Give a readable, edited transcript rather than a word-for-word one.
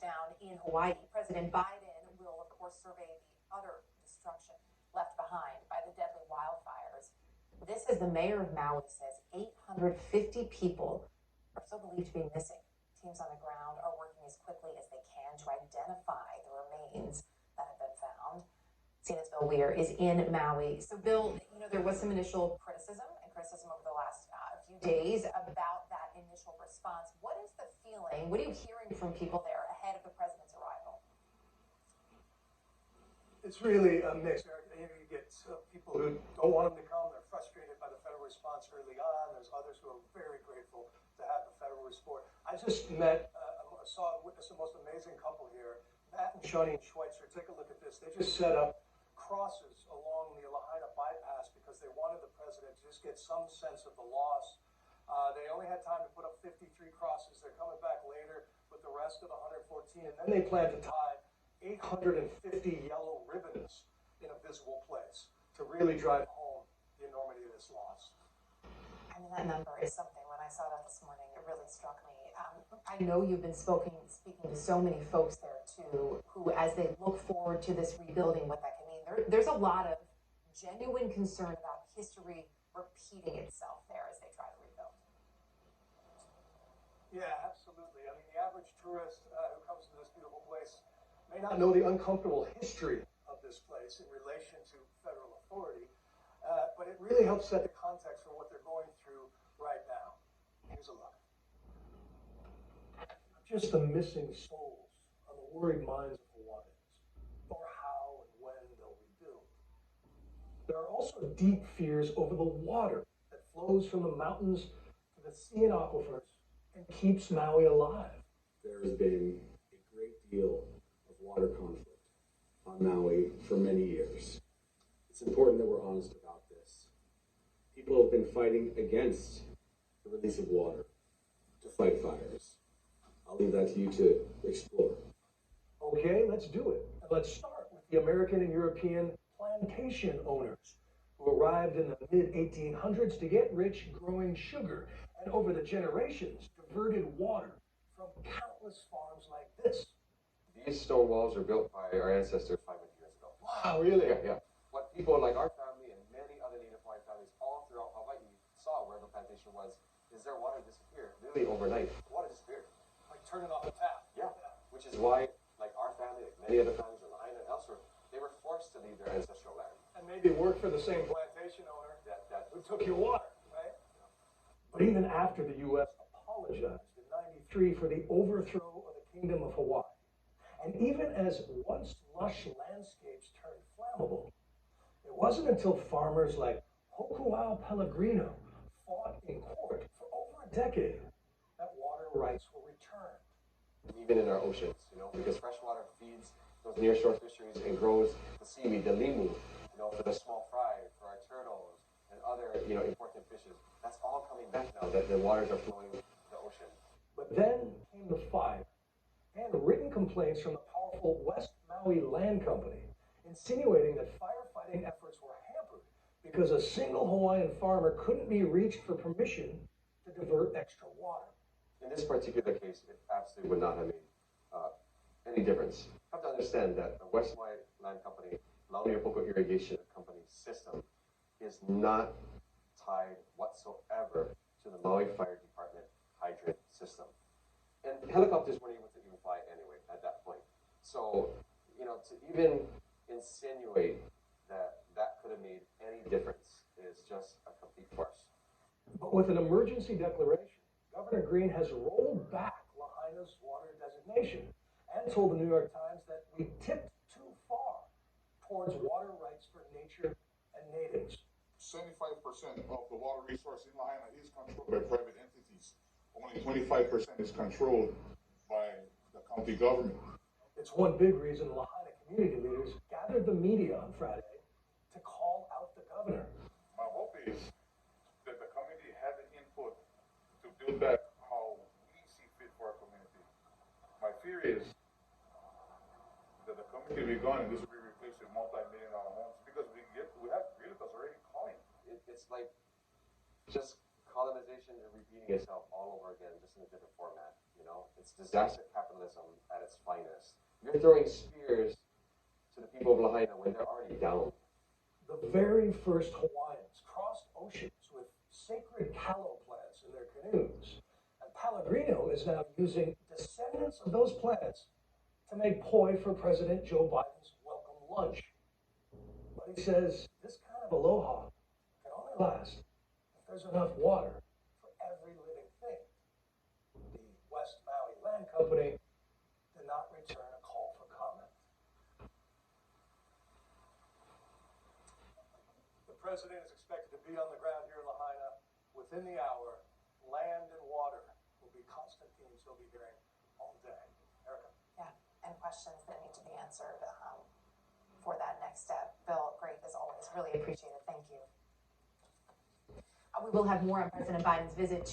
touchdown in Hawaii. President Biden will, of course, survey the utter destruction left behind by the deadly wildfires. This, as the mayor of Maui says, 850 people are still believed to be missing. Teams on the ground are working as quickly as they can to identify the remains that have been found. CNN's Bill Weir is in Maui. So, Bill, there was some initial criticism over the last few days about that initial response. What is the feeling? What are you hearing from people there ahead of the president's arrival? It's really a mix. You get people who don't want him to come. They're frustrated by the federal response early on. There's others who are very grateful to have the federal response. I just witnessed the most amazing couple here, Matt and Shawnee Schweitzer. Take a look at this. They just set up crosses along the Lahaina bypass because they wanted the president to just get some sense of the loss. They only had time to put up 53 crosses. They're coming back later with the rest of the 114, and then they plan to tie 850 yellow ribbons in a visible place to really drive home the enormity of this loss. I mean, that number is something. When I saw that this morning, it really struck me. I know you've been speaking to so many folks there too, who, as they look forward to this rebuilding, what that can mean. There's a lot of genuine concern about history repeating itself there as they try to rebuild. Yeah, absolutely. I mean, the average tourist who comes to this beautiful place may not know the uncomfortable history of this place in relation to federal authority, but it really helps set the context for what they're going through right now. Here's a look. Just the missing souls on the worried minds of Hawaiians for how and when they'll rebuild. There are also deep fears over the water that flows from the mountains to the sea and aquifers and keeps Maui alive. There has been a great deal of water conflict on Maui for many years. It's important that we're honest about this. People have been fighting against the release of water to fight fires. I'll leave that to you to explore. Okay, let's do it. Let's start with the American and European plantation owners who arrived in the mid-1800s to get rich growing sugar, and over the generations diverted water from countless farms like this. These stone walls were built by our ancestors 500 years ago. Wow, really? Yeah. What people like our family and many other Native Hawaiian families all throughout Hawaii saw where the plantation was is their water disappeared. Literally overnight, water disappeared. Like turning off a tap. Yeah. Which is why, like our family, like many other families in Lahaina and elsewhere, they were forced to leave their ancestral land. And maybe work for the same plantation owner who took your water, right? Yeah. But even after the U.S. apologized in '93 for the overthrow of the Kingdom of Hawaii, and even as once lush landscapes turned flammable, it wasn't until farmers like Hokuau Pellegrino fought in court for over a decade that water rights were returned. Even in our oceans, because fresh water feeds those nearshore fisheries and grows the seaweed, the limu, for the small fry, for our turtles, and other, important fishes. That's all coming back now that the waters are flowing to the ocean. But then came the fire and written complaints from the powerful West Maui Land Company, insinuating that firefighting efforts were hampered because a single Hawaiian farmer couldn't be reached for permission to divert extra water. In this particular case, it absolutely would not have made any difference. You have to understand that the West Maui Land Company, Lahaina Irrigation Company system is not tied whatsoever to the Maui Fire Department hydrant system. And helicopters weren't able to even fly anyway at that point. So, to even insinuate that that could have made any difference is just a complete farce. But with an emergency declaration, Governor Green has rolled back Lahaina's water designation and told the New York Times that we tipped too far towards water rights for nature and natives. 75% of the water resource in Lahaina is controlled by private entities. Only 25% is controlled by the county government. It's one big reason Lahaina community leaders gathered the media on Friday to call out the governor. My hope is that the community has an input to build back how we see fit for our community. My fear is that the community will be gone and this will be replaced with multi-million-dollar homes because we have realtors already calling. It's like just colonization and repeating itself all over again, just in a different format. You know, it's disaster capitalism at its finest. You're throwing spears to the people of Lahaina when they're already down. The very first Hawaiians crossed oceans with sacred callow plants in their canoes. And Pellegrino is now using descendants of those plants to make poi for President Joe Biden's welcome lunch. But he says this kind of aloha can only last if there's enough water for every living thing. The West Maui Land Company did not return a call for comment. The president is expected to be on the ground here in Lahaina within the hour. Land and water will be constant themes he'll be hearing all day. Erica. Yeah, and questions that need to be answered for that next step. Bill, great as always. Really appreciate it. Thank you. We will have more on President Biden's visit